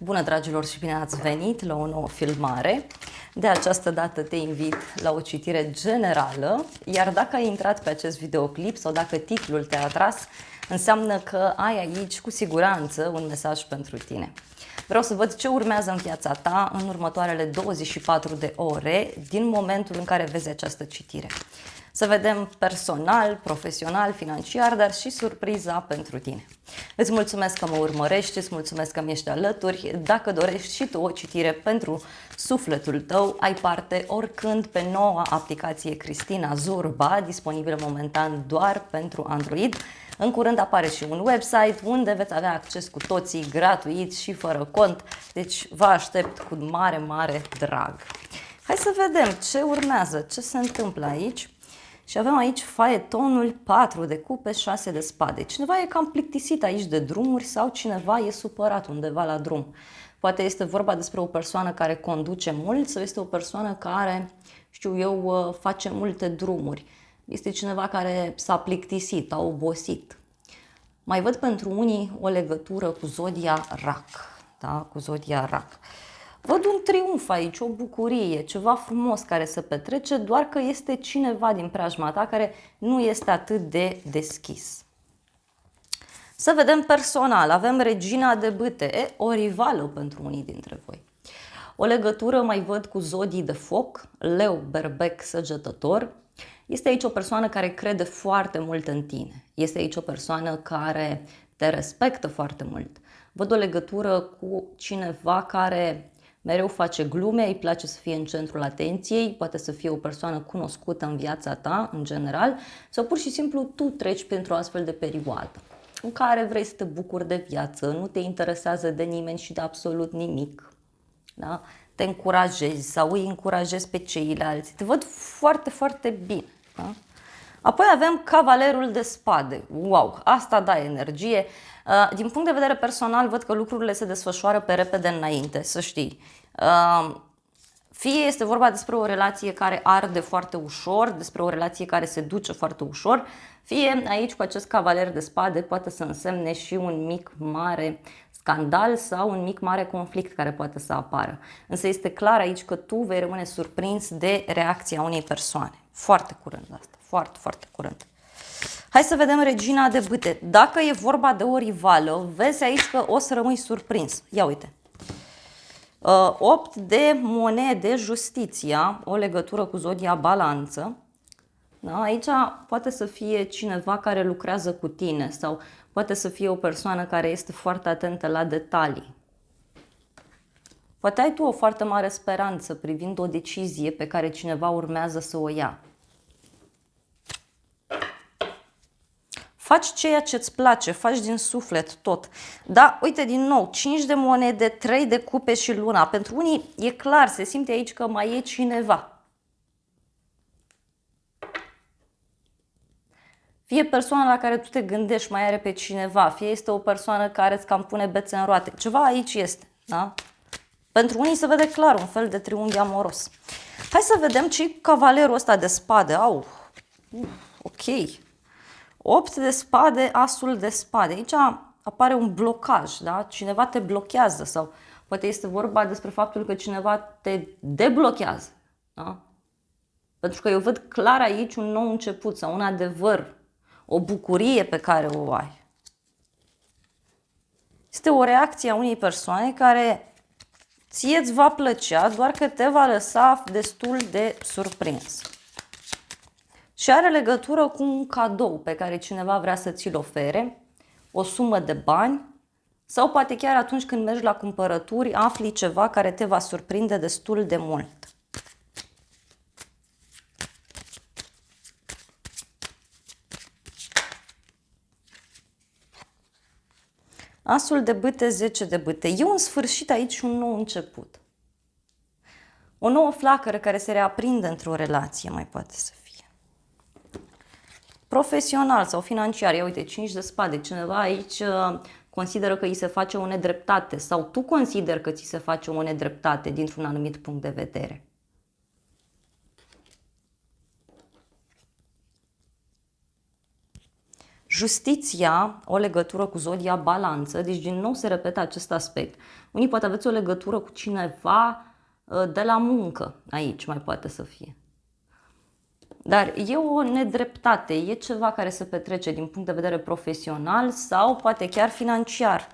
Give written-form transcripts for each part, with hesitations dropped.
Bună, dragilor, și bine ați venit la o nouă filmare. De această dată te invit la o citire generală, iar dacă ai intrat pe acest videoclip sau dacă titlul te-a atras, înseamnă că ai aici cu siguranță un mesaj pentru tine. Vreau să văd ce urmează în viața ta în următoarele 24 de ore din momentul în care vezi această citire. Să vedem personal, profesional, financiar, dar și surpriza pentru tine. Îți mulțumesc că mă urmărești, îți mulțumesc că mi ești alături. Dacă dorești și tu o citire pentru sufletul tău, ai parte oricând pe noua aplicație Cristina Zurba, disponibilă momentan doar pentru Android. În curând apare și un website unde veți avea acces cu toții gratuit și fără cont, deci vă aștept cu mare, mare drag. Hai să vedem ce urmează, ce se întâmplă aici. Și avem aici faetonul 4 de cupe, 6 de spade. Cineva e cam plictisit aici de drumuri sau cineva e supărat undeva la drum. Poate este vorba despre o persoană care conduce mult sau este o persoană care, știu eu, face multe drumuri. Este cineva care s-a plictisit, a obosit. Mai văd pentru unii o legătură cu zodia Rac. Da? Cu zodia Rac. Văd un triumf aici, o bucurie, ceva frumos care se petrece, doar că este cineva din preajma ta care nu este atât de deschis. Să vedem personal. Avem regina de bâte, o rivală pentru unii dintre voi. O legătură mai văd cu zodii de foc, leu, berbec, săgetător. Este aici o persoană care crede foarte mult în tine. Este aici o persoană care te respectă foarte mult. Văd o legătură cu cineva care mereu face glume, îi place să fie în centrul atenției, poate să fie o persoană cunoscută în viața ta, în general, sau pur și simplu tu treci printr-o astfel de perioadă în care vrei să te bucuri de viață, nu te interesează de nimeni și de absolut nimic. Da? Te încurajezi sau îi încurajezi pe ceilalți. Te văd foarte, foarte bine. Da? Apoi avem cavalerul de spade. Wow, asta da energie. Din punct de vedere personal, văd că lucrurile se desfășoară pe repede înainte, să știi. Fie este vorba despre o relație care arde foarte ușor, despre o relație care se duce foarte ușor, fie aici cu acest cavaler de spade poate să însemne și un mic mare scandal sau un mic mare conflict care poate să apară. Însă este clar aici că tu vei rămâne surprins de reacția unei persoane. Foarte curând asta, foarte, foarte curând. Hai să vedem regina de bâte. Dacă e vorba de o rivală, vezi aici că o să rămâi surprins. Ia uite. 8 de monede, justiția, o legătură cu zodia balanță. Da? Aici poate să fie cineva care lucrează cu tine sau poate să fie o persoană care este foarte atentă la detalii. Poate ai tu o foarte mare speranță privind o decizie pe care cineva urmează să o ia. Faci ceea ce îți place, faci din suflet tot. Da, uite din nou, 5 de monede, 3 de cupe și luna. Pentru unii e clar, se simte aici că mai e cineva. Fie persoana la care tu te gândești mai are pe cineva, fie este o persoană care îți cam pune bețe în roate. Ceva aici este, da? Pentru unii se vede clar un fel de triunghi amoros. Hai să vedem ce cavalerul ăsta de spade. Au, ok. 8 de spade, asul de spade. Aici apare un blocaj, da? Cineva te blochează sau poate este vorba despre faptul că cineva te deblochează, da? Pentru că eu văd clar aici un nou început sau un adevăr, o bucurie pe care o ai. Este o reacție a unei persoane care ție îți va plăcea, doar că te va lăsa destul de surprins. Și are legătură cu un cadou pe care cineva vrea să ți-l ofere, o sumă de bani sau poate chiar atunci când mergi la cumpărături afli ceva care te va surprinde destul de mult. Asul de bâte, 10 de bâte. E un sfârșit aici, un nou început. O nouă flacără care se reaprinde într-o relație mai poate să fie. Profesional sau financiar, ia uite, 5 de spade. Cineva aici consideră că îi se face o nedreptate sau tu consideri că ți se face o nedreptate dintr-un anumit punct de vedere. Justiția, o legătură cu zodia Balanță, deci din nou se repetă acest aspect. Unii poate aveți o legătură cu cineva de la muncă, aici mai poate să fie. Dar e o nedreptate, e ceva care se petrece din punct de vedere profesional sau poate chiar financiar.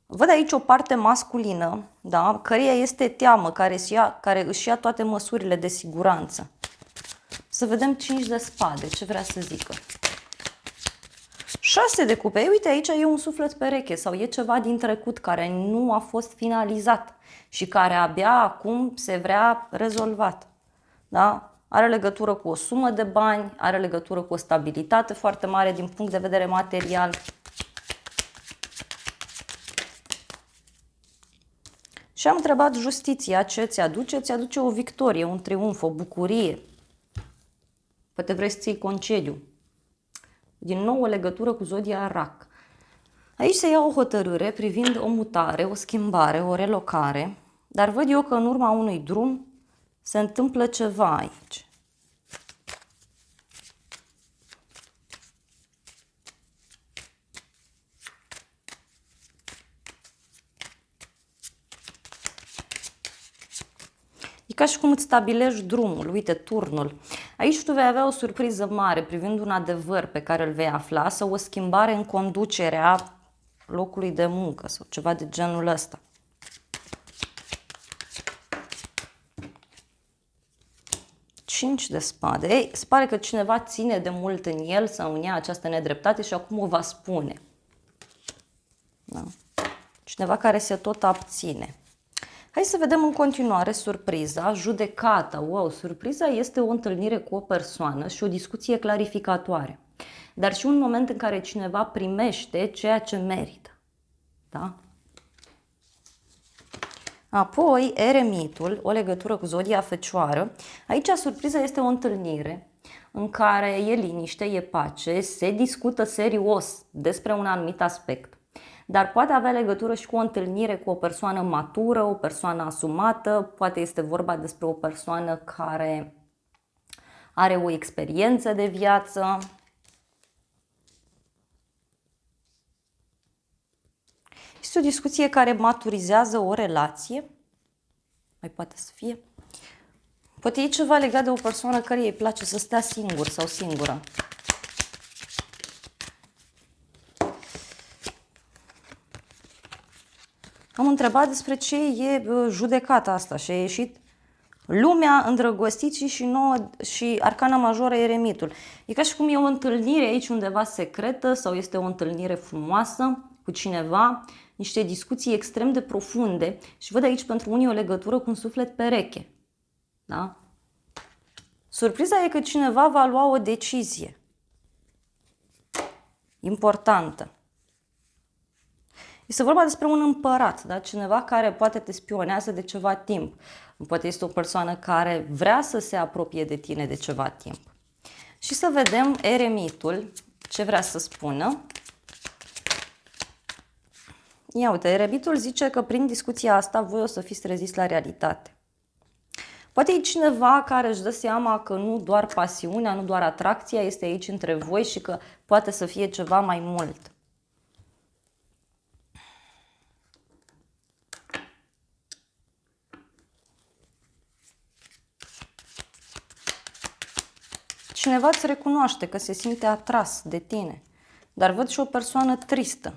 Văd aici o parte masculină, da, căreia este teamă, care își ia toate măsurile de siguranță. Să vedem 5 de spade, ce vrea să zică. 6 de cupe, uite aici e un suflet pereche sau e ceva din trecut care nu a fost finalizat și care abia acum se vrea rezolvat. Da? Are legătură cu o sumă de bani, are legătură cu o stabilitate foarte mare din punct de vedere material. Și am întrebat justiția ce ți aduce? Ți aduce o victorie, un triumf, o bucurie. Poate vrei să ții concediu. Din nou o legătură cu zodia Rac. Aici se ia o hotărâre privind o mutare, o schimbare, o relocare, dar văd eu că în urma unui drum se întâmplă ceva aici. E ca și cum îți stabilești drumul, uite, turnul. Aici tu vei avea o surpriză mare privind un adevăr pe care îl vei afla sau o schimbare în conducerea locului de muncă sau ceva de genul ăsta. Cinci de spade. Ei, se pare că cineva ține de mult în el sau în ea această nedreptate și acum o va spune. Da? Cineva care se tot abține. Hai să vedem în continuare surpriza, judecata. Wow, surpriza este o întâlnire cu o persoană și o discuție clarificatoare. Dar și un moment în care cineva primește ceea ce merită. Da? Apoi, eremitul, o legătură cu zodia Fecioară. Aici surpriza este o întâlnire în care e liniște, e pace, se discută serios despre un anumit aspect. Dar poate avea legătură și cu o întâlnire cu o persoană matură, o persoană asumată, poate este vorba despre o persoană care are o experiență de viață. Este o discuție care maturizează o relație, mai poate să fie. Poate e ceva legat de o persoană care îi place să stea singur sau singură. Am întrebat despre ce e judecata asta și a ieșit lumea, îndrăgostiții și arcana majoră eremitul. E ca și cum e o întâlnire aici undeva secretă sau este o întâlnire frumoasă cu cineva, niște discuții extrem de profunde și văd aici pentru unii o legătură cu un suflet pereche. Da? Surpriza e că cineva va lua o decizie importantă. Este vorba despre un împărat, da? Cineva care poate te spionează de ceva timp. Poate este o persoană care vrea să se apropie de tine de ceva timp. Și să vedem eremitul, ce vrea să spună. Ia uite, eremitul zice că prin discuția asta voi o să fiți trezit la realitate. Poate e cineva care își dă seama că nu doar pasiunea, nu doar atracția este aici între voi și că poate să fie ceva mai mult. Cineva îți recunoaște că se simte atras de tine, dar văd și o persoană tristă.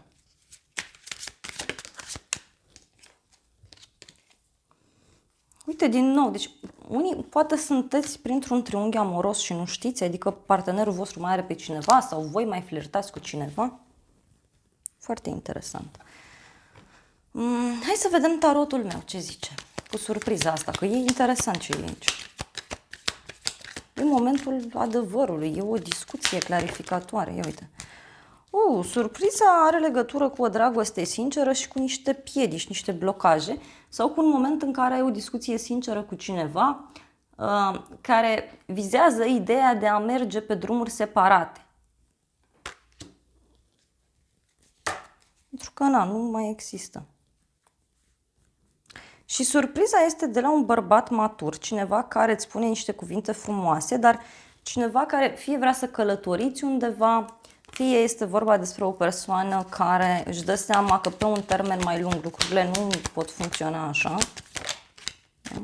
Uite, din nou, deci unii poate sunteți printr-un triunghi amoros și nu știți, adică partenerul vostru mai are pe cineva sau voi mai flirtați cu cineva. Foarte interesant. Hai să vedem tarotul meu, ce zice, cu surpriza asta, că e interesant ce e aici. E momentul adevărului, e o discuție clarificatoare, ia uite. Surpriza are legătură cu o dragoste sinceră și cu niște piedici, niște blocaje sau cu un moment în care ai o discuție sinceră cu cineva care vizează ideea de a merge pe drumuri separate. Pentru că nu mai există. Și surpriza este de la un bărbat matur, cineva care îți spune niște cuvinte frumoase, dar cineva care fie vrea să călătoriți undeva, fie este vorba despre o persoană care își dă seama că pe un termen mai lung lucrurile nu pot funcționa așa. Da?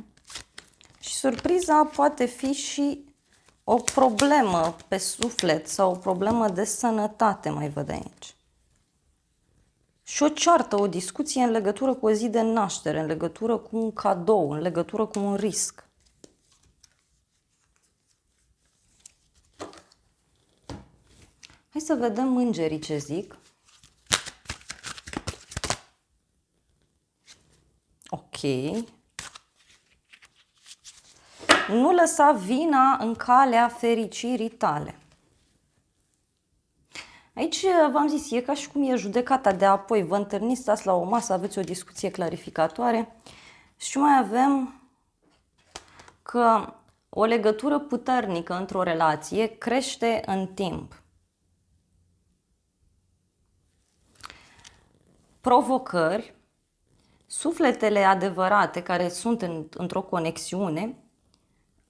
Și surpriza poate fi și o problemă pe suflet sau o problemă de sănătate, mai văd aici. Și o ceartă, o discuție în legătură cu o zi de naștere, în legătură cu un cadou, în legătură cu un risc. Hai să vedem îngerii ce zic. Ok. Nu lăsa vina în calea fericirii tale. Aici v-am zis, e ca și cum e judecata de apoi. Vă întâlniți, stați la o masă, aveți o discuție clarificatoare și mai avem că o legătură puternică într-o relație crește în timp. Provocări, sufletele adevărate care sunt într-o conexiune,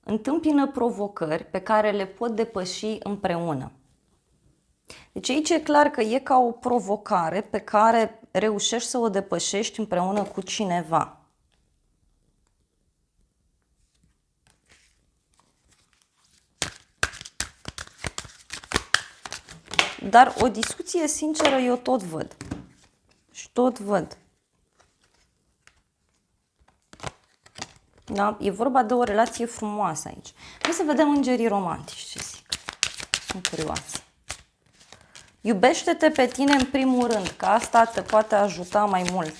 întâmpină provocări pe care le pot depăși împreună. Deci aici e clar că e ca o provocare pe care reușești să o depășești împreună cu cineva. Dar o discuție sinceră eu tot văd. Și tot văd. Da? E vorba de o relație frumoasă aici. Hai să vedem îngerii romantici ce zic. Sunt curioasă. Iubește-te pe tine în primul rând, că asta te poate ajuta mai mult.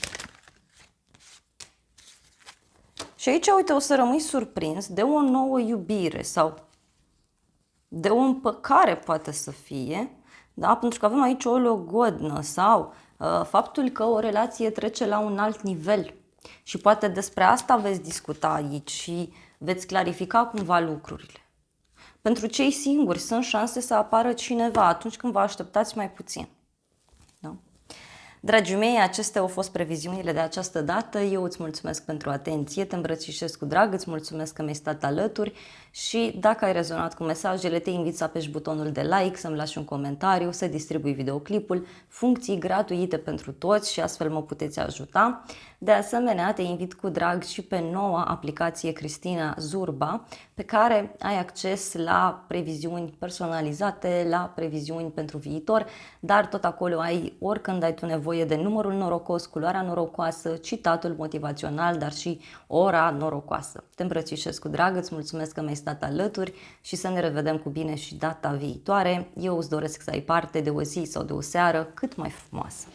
Și aici, uite, o să rămâi surprins de o nouă iubire sau de o împăcare poate să fie, da? Pentru că avem aici o logodnă sau faptul că o relație trece la un alt nivel. Și poate despre asta veți discuta aici și veți clarifica cumva lucrurile. Pentru cei singuri sunt șanse să apară cineva atunci când vă așteptați mai puțin. Da? Dragii mei, acestea au fost previziunile de această dată. Eu îți mulțumesc pentru atenție, te îmbrățișez cu drag, îți mulțumesc că mi-ai stat alături și dacă ai rezonat cu mesajele, te invit să apeși butonul de like, să-mi lași un comentariu, să distribui videoclipul, funcții gratuite pentru toți și astfel mă puteți ajuta. De asemenea, te invit cu drag și pe noua aplicație Cristina Zurba, pe care ai acces la previziuni personalizate, la previziuni pentru viitor, dar tot acolo ai, oricând ai tu nevoie de numărul norocos, culoarea norocoasă, citatul motivațional, dar și ora norocoasă. Te îmbrățișez cu drag, îți mulțumesc că mi-ai stat alături și să ne revedem cu bine și data viitoare. Eu îți doresc să ai parte de o zi sau de o seară cât mai frumoasă.